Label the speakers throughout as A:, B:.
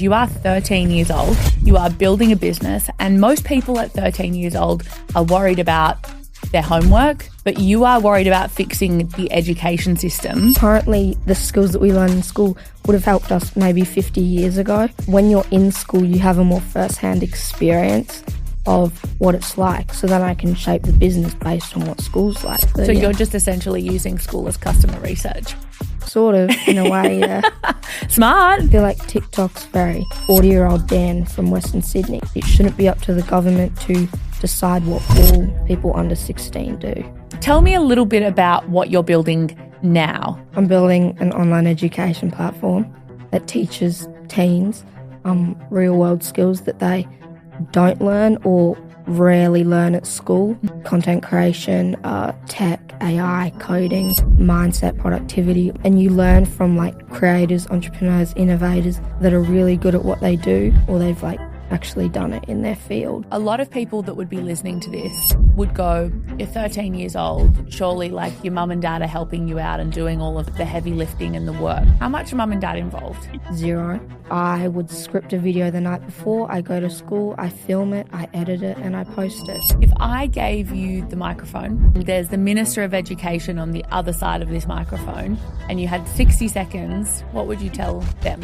A: You are 13 years old, you are building a business, and most people at 13 years old are worried about their homework, but you are worried about fixing the education system.
B: Currently, the skills that we learn in school would have helped us maybe 50 years ago. When you're in school, you have a more first-hand experience of what it's like, so then I can shape the business based on what school's like.
A: So you're just essentially using school as customer research?
B: Sort of, in a way, yeah.
A: Smart.
B: I feel like TikTok's very 40-year-old Dan from Western Sydney. It shouldn't be up to the government to decide what all people under 16 do.
A: Tell me a little bit about what you're building now.
B: I'm building an online education platform that teaches teens real-world skills that they don't learn or rarely learn at school. Content creation, tech, AI, coding, mindset, productivity. And you learn from like creators, entrepreneurs, innovators that are really good at what they do, or they've like actually done it in their field.
A: A lot of people that would be listening to this would go, you're 13 years old, surely like your mum and dad are helping you out and doing all of the heavy lifting and the work. How much are mum and dad involved?
B: 0. I would script a video the night before, I go to school, I film it, I edit it, and I post it.
A: If I gave you the microphone, there's the Minister of Education on the other side of this microphone, and you had 60 seconds, what would you tell them?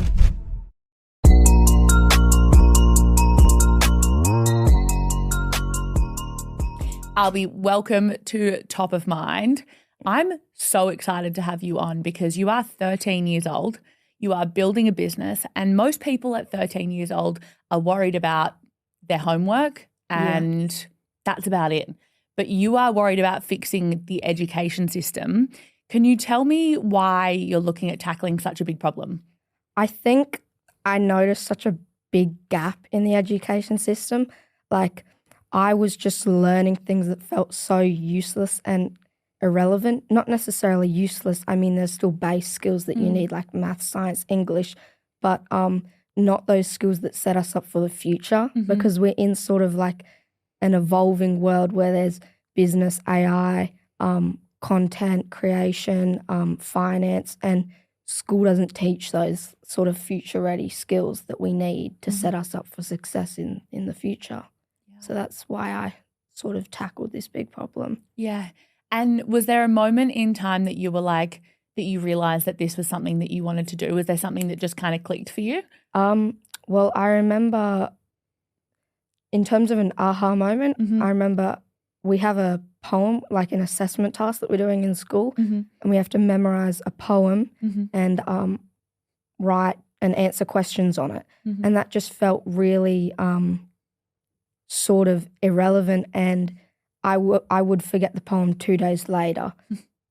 A: Alby, welcome to Top of Mind. I'm so excited to have you on because you are 13 years old, you are building a business, and most people at 13 years old are worried about their homework and that's about it. But you are worried about fixing the education system. Can you tell me why you're looking at tackling such a big problem?
B: I think I noticed such a big gap in the education system. Like, I was just learning things that felt so useless and irrelevant. Not necessarily useless. I mean, there's still base skills that you need, like math, science, English, but not those skills that set us up for the future, because we're in sort of like an evolving world where there's business, AI, content creation, finance, and school doesn't teach those sort of future-ready skills that we need to set us up for success in the future. So that's why I sort of tackled this big problem.
A: Yeah. And was there a moment in time that you were like, that you realised that this was something that you wanted to do? Was there something that just kind of clicked for you?
B: Well, I remember in terms of an aha moment, I remember we have a poem, like an assessment task that we're doing in school, and we have to memorise a poem and write and answer questions on it. And that just felt really sort of irrelevant, and I would forget the poem 2 days later.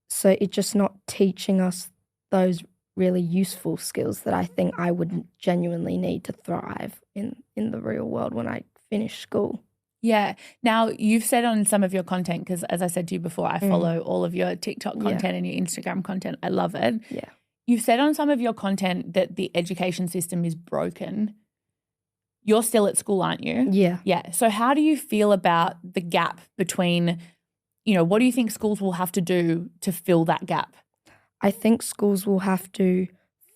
B: So it's just not teaching us those really useful skills that I think I would genuinely need to thrive in the real world when I finish school.
A: Yeah. Now, you've said on some of your content, because as I said to you before, I follow all of your TikTok content and your Instagram content. I love it.
B: Yeah.
A: You've said on some of your content that the education system is broken. You're still at school, aren't you?
B: Yeah.
A: Yeah. So how do you feel about the gap between, what do you think schools will have to do to fill that gap?
B: I think schools will have to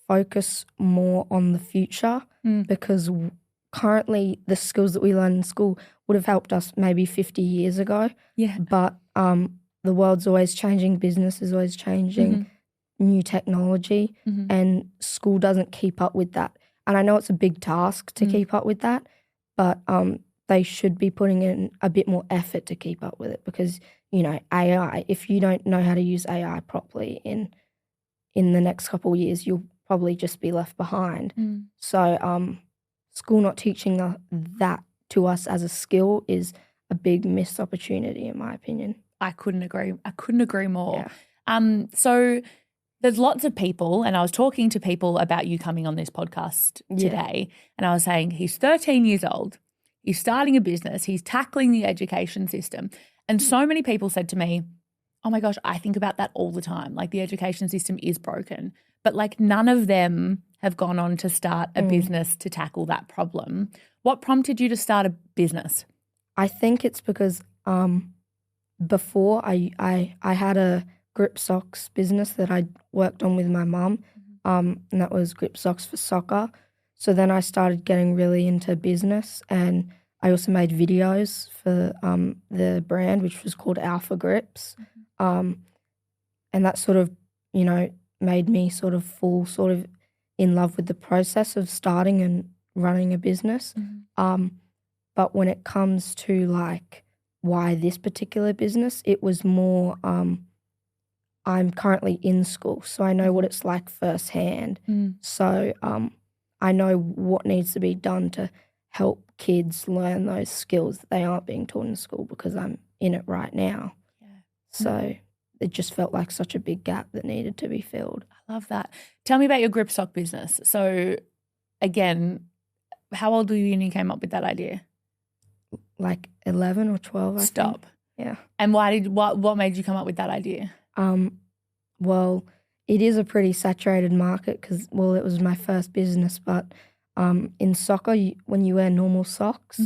B: focus more on the future, because currently the skills that we learn in school would have helped us maybe 50 years ago.
A: Yeah.
B: But the world's always changing, business is always changing, new technology, and school doesn't keep up with that. And I know it's a big task to keep up with that, but they should be putting in a bit more effort to keep up with it, because, AI, if you don't know how to use AI properly in the next couple of years, you'll probably just be left behind. So school not teaching that to us as a skill is a big missed opportunity, in my opinion.
A: I couldn't agree more.
B: Yeah.
A: So there's lots of people, and I was talking to people about you coming on this podcast today, and I was saying he's 13 years old, he's starting a business, he's tackling the education system. And so many people said to me, oh my gosh, I think about that all the time. Like, the education system is broken. But like, none of them have gone on to start a business to tackle that problem. What prompted you to start a business?
B: I think it's because before I had a grip socks business that I worked on with my mum, and that was grip socks for soccer. So then I started getting really into business, and I also made videos for the brand, which was called Alpha Grips. And that sort of, made me sort of in love with the process of starting and running a business. But when it comes to like why this particular business, it was more I'm currently in school, so I know what it's like firsthand. So I know what needs to be done to help kids learn those skills that they aren't being taught in school because I'm in it right now. So it just felt like such a big gap that needed to be filled.
A: I love that. Tell me about your grip sock business. So again, how old were you when you came up with that idea?
B: Like 11 or 12, I
A: Stop.
B: think. Yeah. And
A: what made you come up with that idea?
B: Well, it is a pretty saturated market because, it was my first business, but in soccer, when you wear normal socks,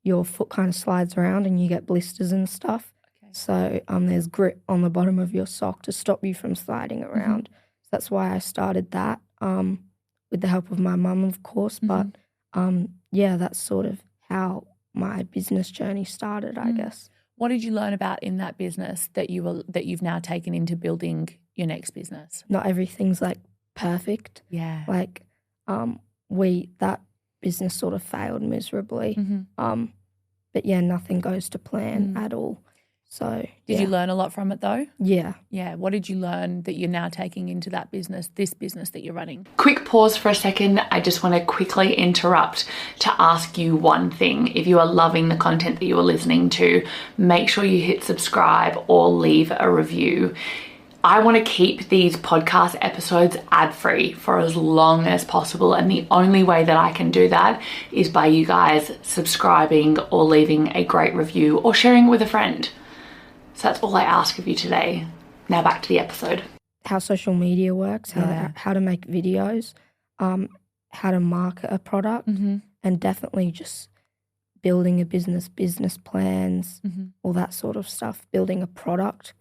B: your foot kind of slides around and you get blisters and stuff. So there's grip on the bottom of your sock to stop you from sliding around. So that's why I started that with the help of my mum, of course. But that's sort of how my business journey started, I guess.
A: What did you learn about in that business that you've now taken into building your next business?
B: Not everything's like perfect.
A: Yeah.
B: Like that business sort of failed miserably. But yeah, nothing goes to plan at all. So
A: did you learn a lot from it though?
B: Yeah.
A: Yeah. What did you learn that you're now taking into that business, this business that you're running? Quick pause for a second. I just want to quickly interrupt to ask you one thing. If you are loving the content that you are listening to, make sure you hit subscribe or leave a review. I want to keep these podcast episodes ad-free for as long as possible, and the only way that I can do that is by you guys subscribing or leaving a great review or sharing it with a friend. So that's all I ask of you today. Now back to the episode.
B: How social media works, how to make videos, how to market a product, and definitely just building a business plans, all that sort of stuff, building a product.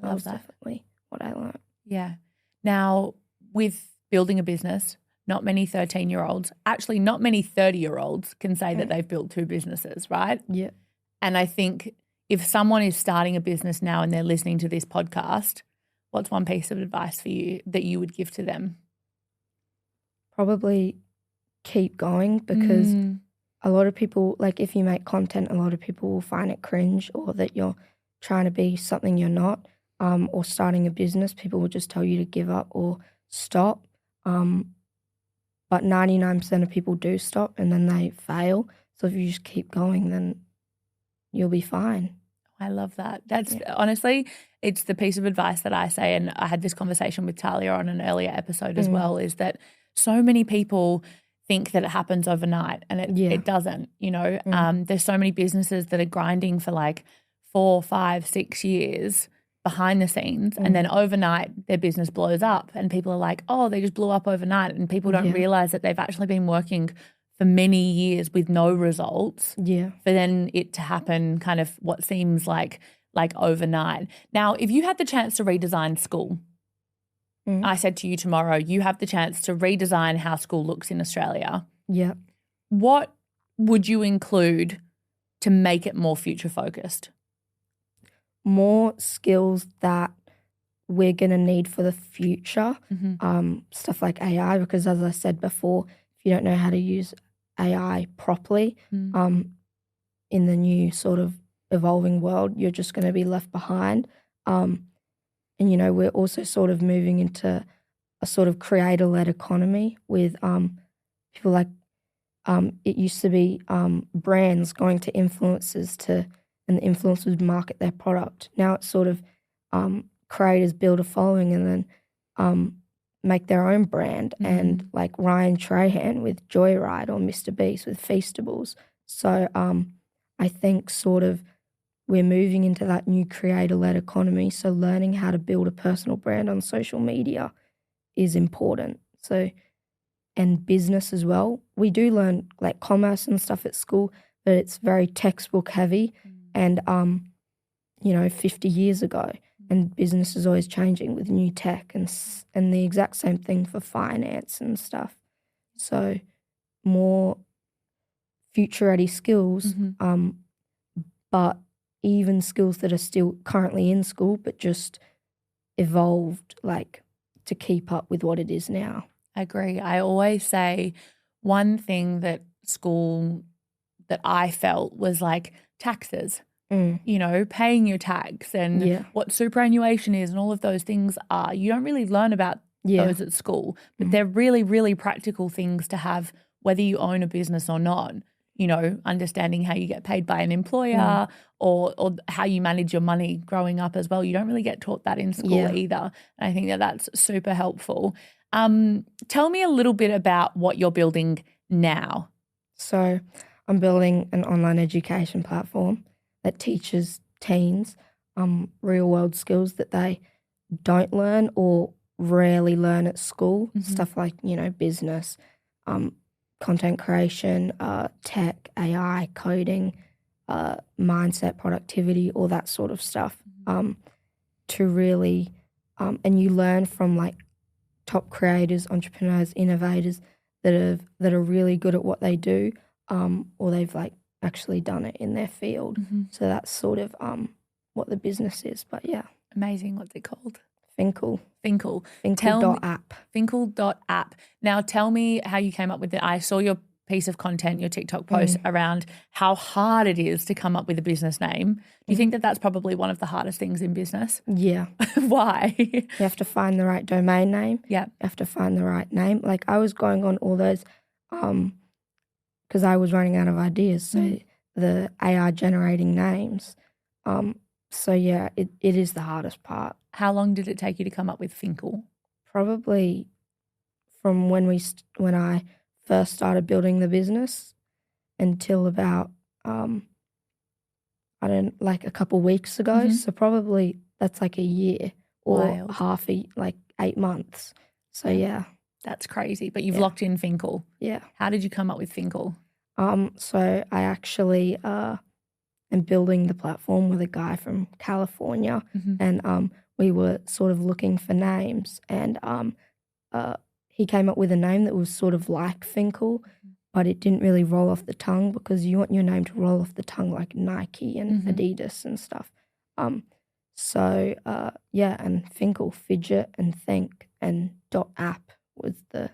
B: That was definitely what I learned.
A: Yeah. Now, with building a business, not many 13-year-olds, actually not many 30-year-olds can say that they've built two businesses, right?
B: Yeah.
A: And I think if someone is starting a business now and they're listening to this podcast, what's one piece of advice for you that you would give to them?
B: Probably keep going, because a lot of people, like if you make content, a lot of people will find it cringe or that you're trying to be something you're not, or starting a business, people will just tell you to give up or stop. But 99% of people do stop and then they fail. So if you just keep going, then you'll be fine.
A: I love that. That's honestly, it's the piece of advice that I say, and I had this conversation with Talia on an earlier episode as well, is that so many people think that it happens overnight, and it doesn't, There's so many businesses that are grinding for like 4, 5, 6 years behind the scenes, and then overnight their business blows up and people are like, oh, they just blew up overnight, and people don't realize that they've actually been working for many years with no results for then it to happen kind of what seems like overnight. Now, if you had the chance to redesign school, I said to you tomorrow, you have the chance to redesign how school looks in Australia.
B: Yeah.
A: What would you include to make it more future focused?
B: More skills that we're going to need for the future, stuff like AI, because as I said before, if you don't know how to use AI properly in the new sort of evolving world, you're just going to be left behind. And, we're also sort of moving into a sort of creator-led economy with people like it used to be brands going to influencers and the influencers market their product. Now it's sort of creators build a following and then make their own brand, and like Ryan Trahan with Joyride or Mr. Beast with Feastables. So I think sort of we're moving into that new creator-led economy, so learning how to build a personal brand on social media is important. So, and business as well. We do learn like commerce and stuff at school, but it's very textbook heavy and 50 years ago. And business is always changing with new tech and the exact same thing for finance and stuff. So more future-ready skills, but even skills that are still currently in school but just evolved like to keep up with what it is now.
A: I agree. I always say one thing that school that I felt was like taxes, you know, paying your tax and what superannuation is and all of those things are. You don't really learn about those at school, but they're really, really practical things to have whether you own a business or not. You know, understanding how you get paid by an employer or how you manage your money growing up as well. You don't really get taught that in school either. And I think that that's super helpful. Tell me a little bit about what you're building now.
B: So I'm building an online education platform that teaches teens real world skills that they don't learn or rarely learn at school. Stuff like, you know, business, content creation, tech, AI, coding, mindset, productivity, all that sort of stuff to really, and you learn from like top creators, entrepreneurs, innovators that are really good at what they do or they've like actually done it in their field. So that's sort of what the business is. But yeah.
A: Amazing. What's it called?
B: Finkel.
A: Finkel.app. Finkel.app. Now tell me how you came up with it. I saw your piece of content, your TikTok post around how hard it is to come up with a business name. Do you think that that's probably one of the hardest things in business?
B: Yeah.
A: Why?
B: You have to find the right domain name.
A: Yeah.
B: You have to find the right name. Like I was going on all those because I was running out of ideas. So the AI generating names. So yeah, it is the hardest part.
A: How long did it take you to come up with Finkel?
B: Probably from when I first started building the business until about like a couple weeks ago. So probably that's like a year or like 8 months. So yeah.
A: That's crazy. But you've locked in Finkel.
B: Yeah.
A: How did you come up with Finkel?
B: So I actually am building the platform with a guy from California and we were sort of looking for names and he came up with a name that was sort of like Finkel, but it didn't really roll off the tongue because you want your name to roll off the tongue like Nike and Adidas and stuff. And Finkel, fidget and think and .app was the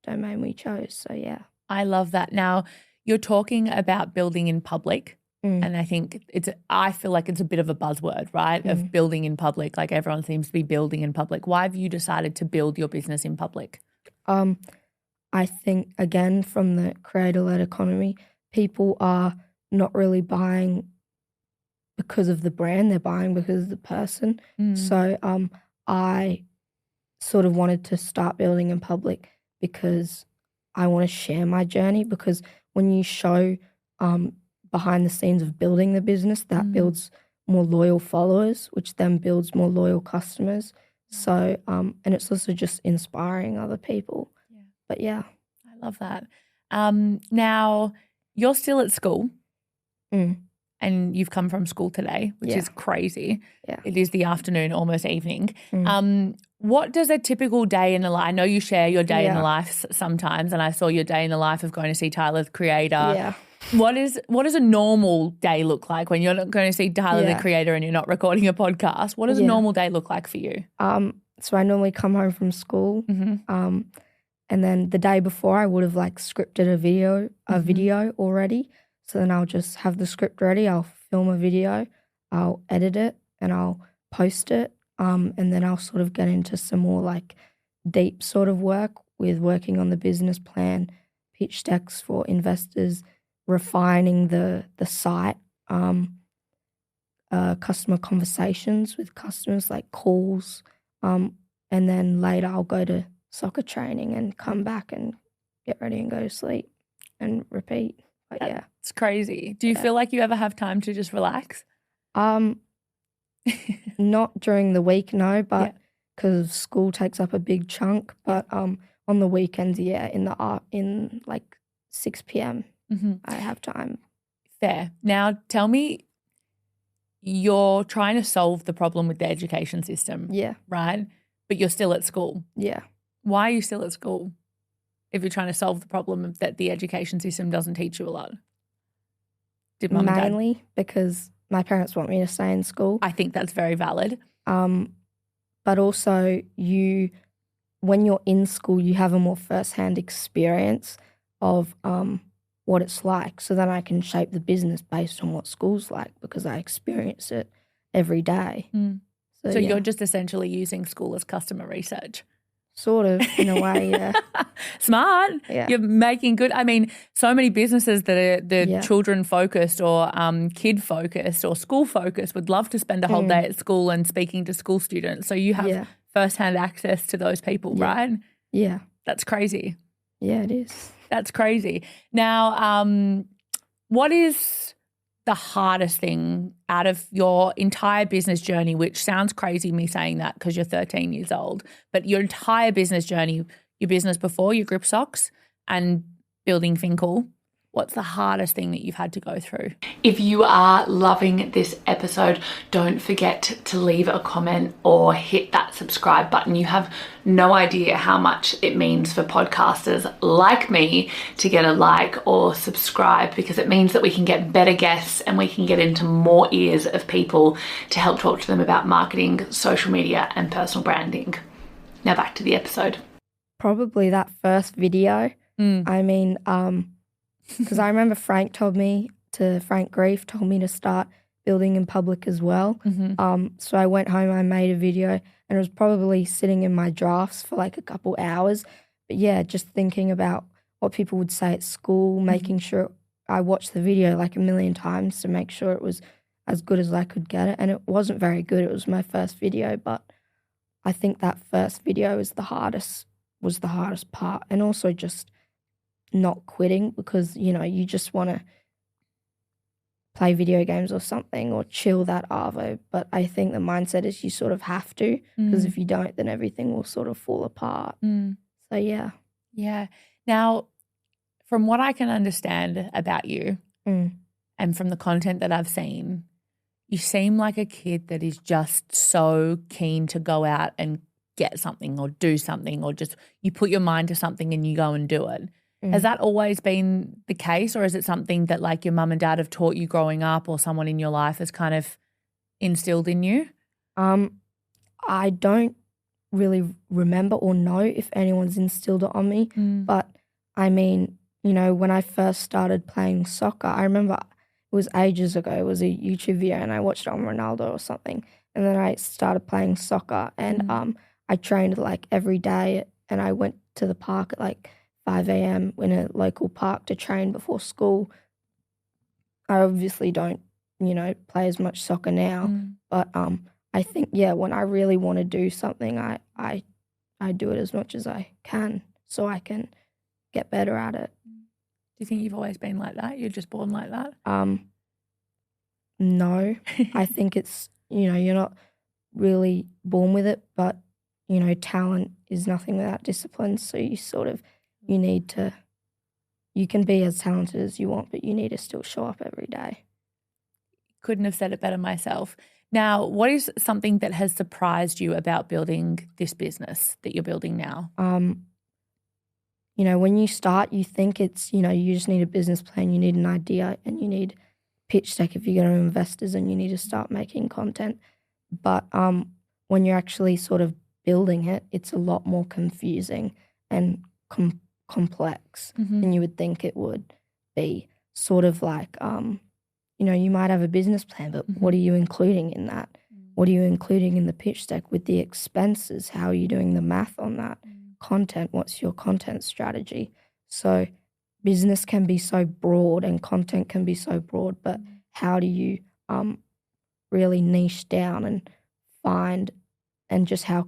B: domain we chose. So yeah.
A: I love that. Now you're talking about building in public. And I think I feel like it's a bit of a buzzword, right? Of building in public. Like everyone seems to be building in public. Why have you decided to build your business in public?
B: I think, again, from the creator-led economy, people are not really buying because of the brand. They're buying because of the person. So I sort of wanted to start building in public because I want to share my journey because when you show behind the scenes of building the business, that builds more loyal followers, which then builds more loyal customers. So, and it's also just inspiring other people. Yeah. But yeah.
A: I love that. Now, you're still at school and you've come from school today, which is crazy.
B: Yeah.
A: It is the afternoon, almost evening. What does a typical day in the life, I know you share your day in the life sometimes, and I saw your day in the life of going to see Tyler, the creator.
B: Yeah.
A: What does a normal day look like when you're not going to see Tyler, the creator, and you're not recording a podcast? What does a normal day look like for you?
B: So I normally come home from school, and then the day before I would have like scripted a video already. So then I'll just have the script ready. I'll film a video, I'll edit it, and I'll post it. And then I'll sort of get into some more like deep sort of work with working on the business plan, pitch decks for investors, refining the site, customer conversations with customers, like calls, and then later I'll go to soccer training and come back and get ready and go to sleep and repeat. But yeah.
A: It's crazy. Do you feel like you ever have time to just relax?
B: Not during the week, no, but because school takes up a big chunk. But on the weekends, in like 6 p.m. I have time.
A: Fair. Now tell me, you're trying to solve the problem with the education system.
B: Yeah.
A: Right? But you're still at school.
B: Yeah.
A: Why are you still at school? if you're trying to solve the problem that the education system doesn't teach you a lot? Did mum and dad?
B: Mainly because my parents want me to stay in school.
A: I think that's very valid.
B: But also when you're in school, you have a more first-hand experience of what it's like. So then I can shape the business based on what school's like because I experience it every day.
A: So you're just essentially using school as customer research.
B: Sort of, in a way, yeah.
A: Smart.
B: Yeah.
A: You're making good. I mean, so many businesses that are children focused or kid focused or school focused would love to spend a whole day at school and speaking to school students. So you have firsthand access to those people, right?
B: Yeah.
A: That's crazy.
B: Yeah, it is.
A: That's crazy. Now, what is the hardest thing out of your entire business journey, which sounds crazy me saying that because you're 13 years old, but your entire business journey, your business before, your grip socks and building Finkel, what's the hardest thing that you've had to go through? If you are loving this episode, don't forget to leave a comment or hit that subscribe button. You have no idea how much it means for podcasters like me to get a like or subscribe, because it means that we can get better guests and we can get into more ears of people to help talk to them about marketing, social media and personal branding. Now back to the episode.
B: Probably that first video. I mean, because I remember Frank Grief told me to start building in public as well. So I went home, I made a video, and it was probably sitting in my drafts for like a couple hours. But yeah, just thinking about what people would say at school, making sure I watched the video like a million times to make sure it was as good as I could get it. And it wasn't very good. It was my first video, but I think that first video was the hardest part. And also just not quitting because, you know, you just want to play video games or something or chill that arvo. But I think the mindset is you sort of have to, because if you don't, then everything will sort of fall apart. So, yeah.
A: Yeah. Now, from what I can understand about you and from the content that I've seen, you seem like a kid that is just so keen to go out and get something or do something, or just you put your mind to something and you go and do it. Has that always been the case, or is it something that like your mum and dad have taught you growing up, or someone in your life has kind of instilled in you?
B: I don't really remember or know if anyone's instilled it on me, but I mean, you know, when I first started playing soccer, I remember it was ages ago, it was a YouTube video and I watched it on Ronaldo or something, and then I started playing soccer and I trained like every day, and I went to the park at like 5 a.m. in a local park to train before school. I obviously don't, you know, play as much soccer now, but I think, yeah, when I really want to do something, I do it as much as I can so I can get better at it.
A: Do you think you've always been like that? You're just born like that?
B: No. I think it's, you know, you're not really born with it, but, you know, talent is nothing without discipline, so you can be as talented as you want, but you need to still show up every day.
A: Couldn't have said it better myself. Now, what is something that has surprised you about building this business that you're building now?
B: You know, when you start, you think it's, you know, you just need a business plan, you need an idea, and you need pitch deck if you go to investors, and you need to start making content. But when you're actually sort of building it, it's a lot more confusing and complex than you would think it would be. Sort of like, you know, you might have a business plan, but what are you including in that? What are you including in the pitch deck with the expenses? How are you doing the math on that? Content, what's your content strategy? So business can be so broad and content can be so broad, but how do you really niche down and find, and just how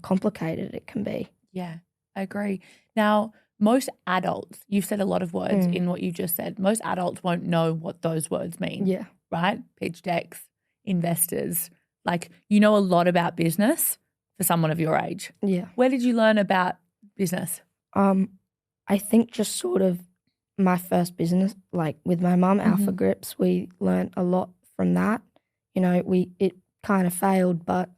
B: complicated it can be?
A: Yeah, I agree. Now, most adults, you've said a lot of words in what you just said. Most adults won't know what those words mean.
B: Yeah.
A: Right? Pitch decks, investors. Like, you know a lot about business for someone of your age.
B: Yeah.
A: Where did you learn about business?
B: I think just sort of my first business, like with my mum, Alpha Grips, we learned a lot from that. You know, it kind of failed, but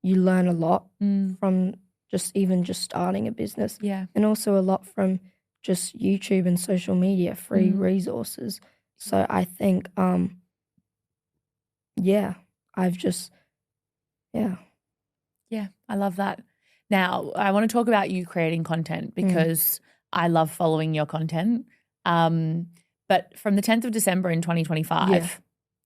B: you learn a lot from just starting a business.
A: Yeah.
B: And also a lot from just YouTube and social media, free resources. So I think, I've just,
A: Yeah, I love that. Now, I want to talk about you creating content because I love following your content. But from the 10th of December in 2025,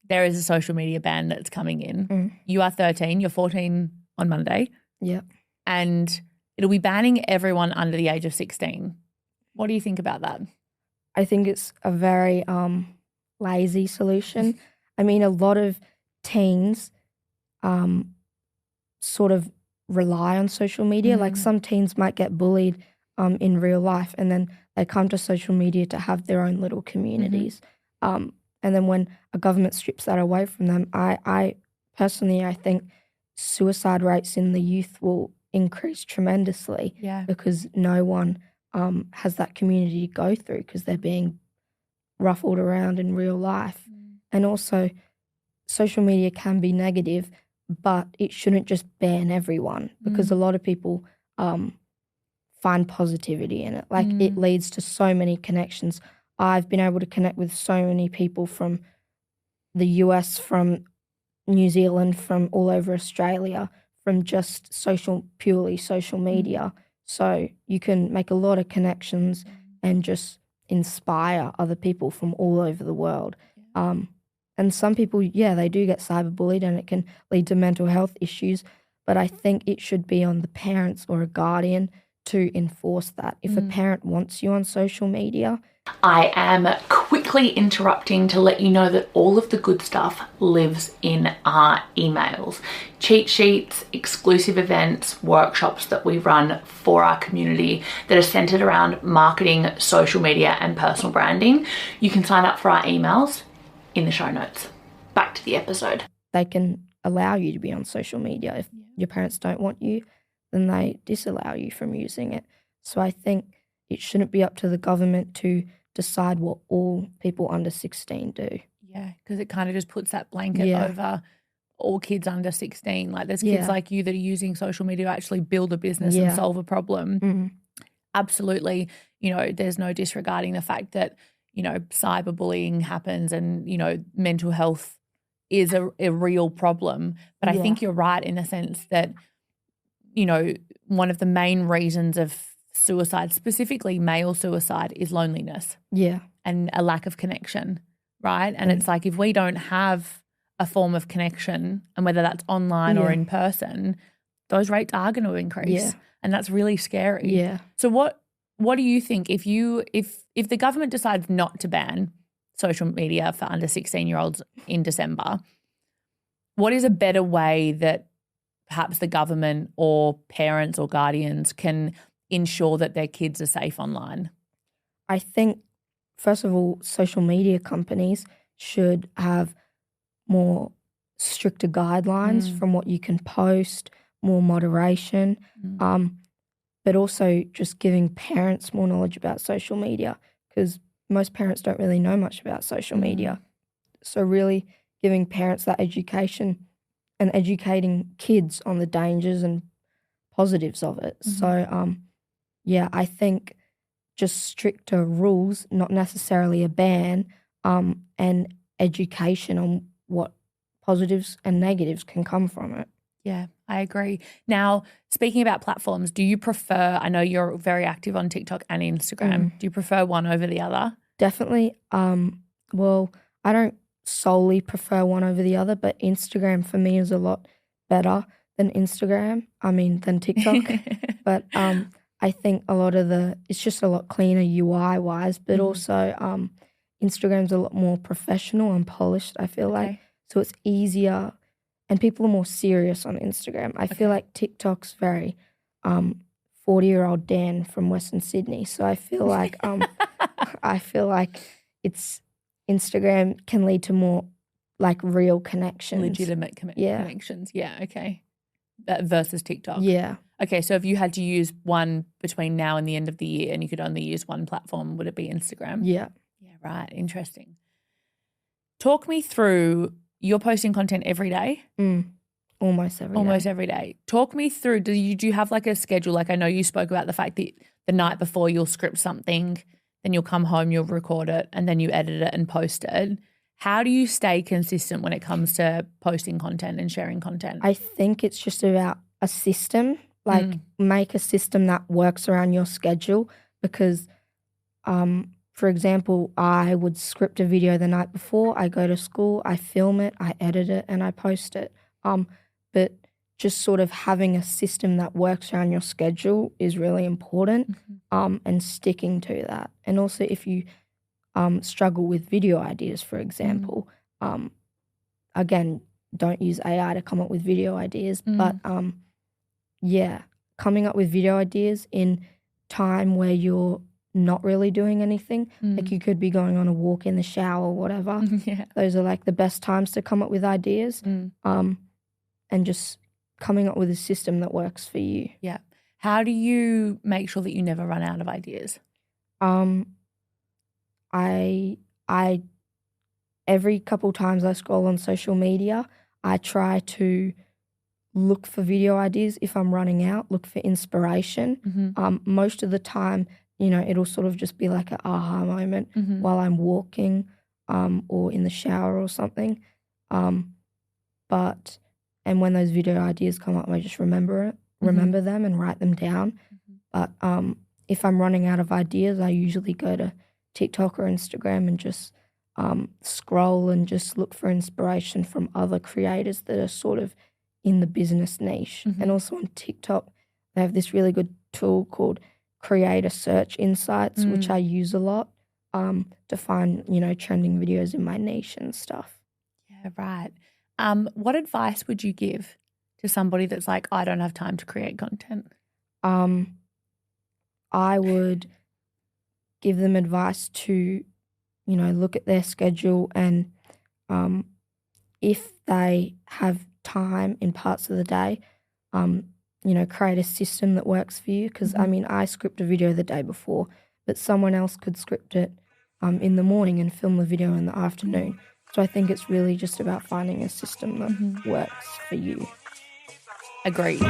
A: there is a social media ban that's coming in. You are 13, you're 14 on Monday.
B: Yeah.
A: And it'll be banning everyone under the age of 16. What do you think about that?
B: I think it's a very lazy solution. I mean, a lot of teens sort of rely on social media. Like some teens might get bullied in real life, and then they come to social media to have their own little communities. And then when a government strips that away from them, I personally, I think suicide rates in the youth will increase tremendously because no one has that community to go through because they're being ruffled around in real life. And also, social media can be negative, but it shouldn't just ban everyone because a lot of people find positivity in it. Like it leads to so many connections. I've been able to connect with so many people from the US, from New Zealand, from all over Australia, from just purely social media. So you can make a lot of connections and just inspire other people from all over the world. And some people, they do get cyberbullied and it can lead to mental health issues. But I think it should be on the parents or a guardian to enforce that. If a parent wants you on social media.
A: I am quickly interrupting to let you know that all of the good stuff lives in our emails. Cheat sheets, exclusive events, workshops that we run for our community that are centered around marketing, social media, and personal branding. You can sign up for our emails in the show notes. Back to the episode.
B: They can allow you to be on social media. If your parents don't want you, then they disallow you from using it. So I think it shouldn't be up to the government to decide what all people under 16 do.
A: Yeah, because it kind of just puts that blanket over all kids under 16. Like there's kids like you that are using social media to actually build a business and solve a problem. Absolutely. You know, there's no disregarding the fact that, you know, cyberbullying happens and, you know, mental health is a real problem. But I think you're right in the sense that, you know, one of the main reasons of suicide, specifically male suicide, is loneliness.
B: Yeah.
A: And a lack of connection, right? And it's like if we don't have a form of connection, and whether that's online or in person, those rates are going to increase.
B: Yeah.
A: And that's really scary.
B: Yeah.
A: So what do you think if the government decides not to ban social media for under 16-year-olds in December, what is a better way that perhaps the government or parents or guardians can ensure that their kids are safe online?
B: I think, first of all, social media companies should have more stricter guidelines from what you can post, more moderation, but also just giving parents more knowledge about social media because most parents don't really know much about social media. So really giving parents that education and educating kids on the dangers and positives of it. So, I think just stricter rules, not necessarily a ban, and education on what positives and negatives can come from it.
A: Yeah, I agree. Now, speaking about platforms, do you prefer, I know you're very active on TikTok and Instagram, do you prefer one over the other?
B: Definitely. Well, I don't solely prefer one over the other, but Instagram for me is a lot better than TikTok. But I think it's just a lot cleaner UI wise, but also Instagram's a lot more professional and polished, I feel like. So it's easier and people are more serious on Instagram. I feel like TikTok's very 40-year-old Dan from Western Sydney. So I feel like it's Instagram can lead to more like real connections.
A: Legitimate connections. Yeah, okay. That versus TikTok.
B: Yeah.
A: Okay, so if you had to use one between now and the end of the year and you could only use one platform, would it be Instagram?
B: Yeah.
A: Yeah, right. Interesting. Talk me through, you're posting content every day?
B: Almost every day.
A: Almost every day. Talk me through, do you have like a schedule? Like I know you spoke about the fact that the night before you'll script something, then you'll come home, you'll record it, and then you edit it and post it. How do you stay consistent when it comes to posting content and sharing content?
B: I think it's just about a system, like make a system that works around your schedule because, for example, I would script a video the night before, I go to school, I film it, I edit it, and I post it. But just sort of having a system that works around your schedule is really important, and sticking to that. And also if you struggle with video ideas, for example, again, don't use AI to come up with video ideas, but coming up with video ideas in time where you're not really doing anything, like you could be going on a walk in the shower or whatever. Those are like the best times to come up with ideas, and just coming up with a system that works for you.
A: Yeah. How do you make sure that you never run out of ideas?
B: I every couple times I scroll on social media, I try to look for video ideas. If I'm running out, look for inspiration. Most of the time, you know, it'll sort of just be like an aha moment while I'm walking or in the shower or something. And when those video ideas come up, I just remember them and write them down. But if I'm running out of ideas, I usually go to TikTok or Instagram and just scroll and just look for inspiration from other creators that are sort of in the business niche. And also on TikTok, they have this really good tool called Creator Search Insights, which I use a lot to find, you know, trending videos in my niche and stuff.
A: Yeah, right. What advice would you give to somebody that's like, I don't have time to create content?
B: I would give them advice to, you know, look at their schedule and if they have time in parts of the day, you know, create a system that works for you. Because, I mean, I script a video the day before, but someone else could script it in the morning and film the video in the afternoon. So I think it's really just about finding a system that works for you.
A: Agreed.